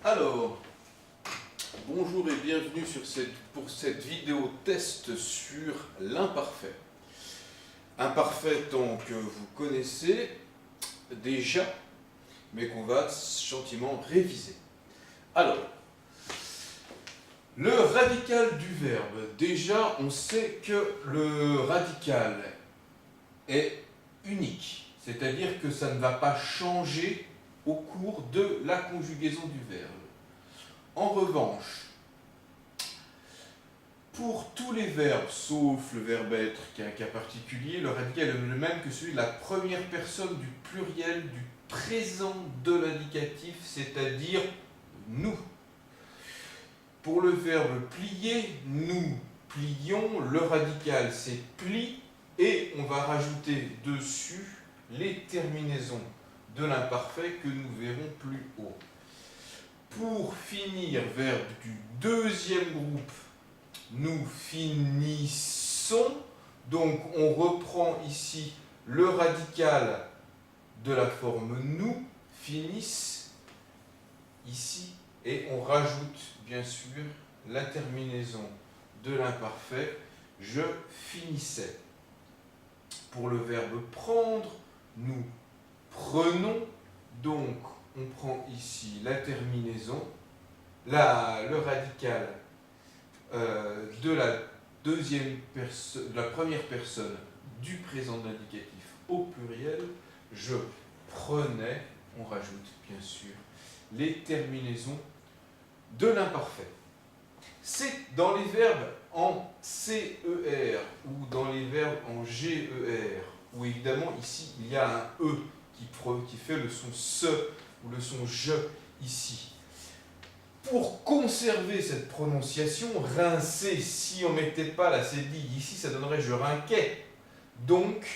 Alors, bonjour et bienvenue pour cette vidéo test sur l'imparfait. Imparfait tant que vous connaissez déjà, mais qu'on va gentiment réviser. Alors, le radical du verbe. Déjà, on sait que le radical est unique, c'est-à-dire que ça ne va pas changer au cours de la conjugaison du verbe. En revanche, pour tous les verbes, sauf le verbe être qui est un cas particulier, le radical est le même que celui de la première personne du pluriel du présent de l'indicatif, c'est-à-dire nous. Pour le verbe plier, nous plions, le radical c'est plie, et on va rajouter dessus les terminaisons de l'imparfait que nous verrons plus haut. Pour finir, verbe du deuxième groupe, nous finissons. Donc on reprend ici le radical de la forme nous, finissent, ici, et on rajoute bien sûr la terminaison de l'imparfait, je finissais. Pour le verbe prendre, nous prenons, donc on prend ici la terminaison, le radical de la première personne du présent de l'indicatif au pluriel, je prenais, on rajoute bien sûr les terminaisons de l'imparfait. C'est dans les verbes en CER ou dans les verbes en GER, où évidemment ici il y a un E qui fait le son SE ou le son JE ici. Pour conserver cette prononciation, rincer, si on ne mettait pas la cédille ici, ça donnerait je rinquais. Donc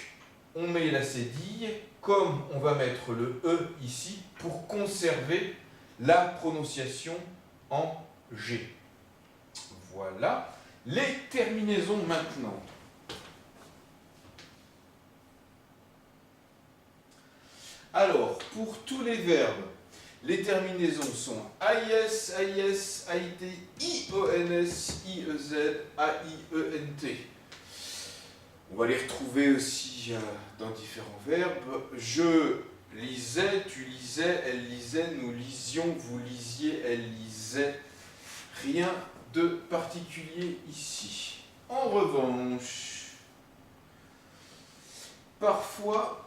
on met la cédille, comme on va mettre le E ici, pour conserver la prononciation en G. Voilà. Les terminaisons maintenant. Alors, pour tous les verbes, les terminaisons sont AIS, AIS, AIT, IONS, IEZ, AIENT. On va les retrouver aussi dans différents verbes. Je lisais, tu lisais, elle lisait, nous lisions, vous lisiez, elle lisait. Rien de particulier ici. En revanche, parfois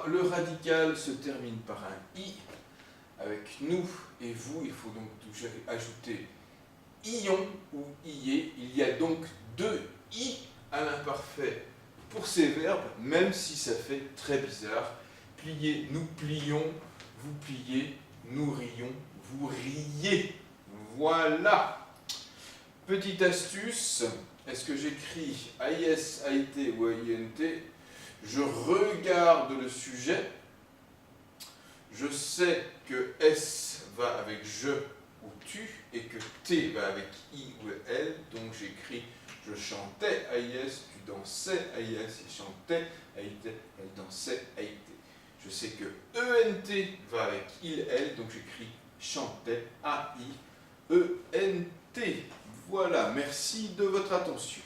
le radical se termine par un i. Avec nous et vous, il faut donc ajouter ion ou ié. Il y a donc deux i à l'imparfait pour ces verbes, même si ça fait très bizarre. Plier, nous plions, vous pliez, nous rions, vous riez. Voilà. Petite astuce, est-ce que j'écris AIS, AIT ou AINT? Je regarde le sujet, je sais que S va avec je ou tu et que T va avec I ou elle, donc j'écris je chantais AIS, tu dansais AIS, il chantait AIT, elle dansait AIT. Je sais que ENT va avec il, elle, donc j'écris chantait A-I-E-N-T. Voilà, merci de votre attention.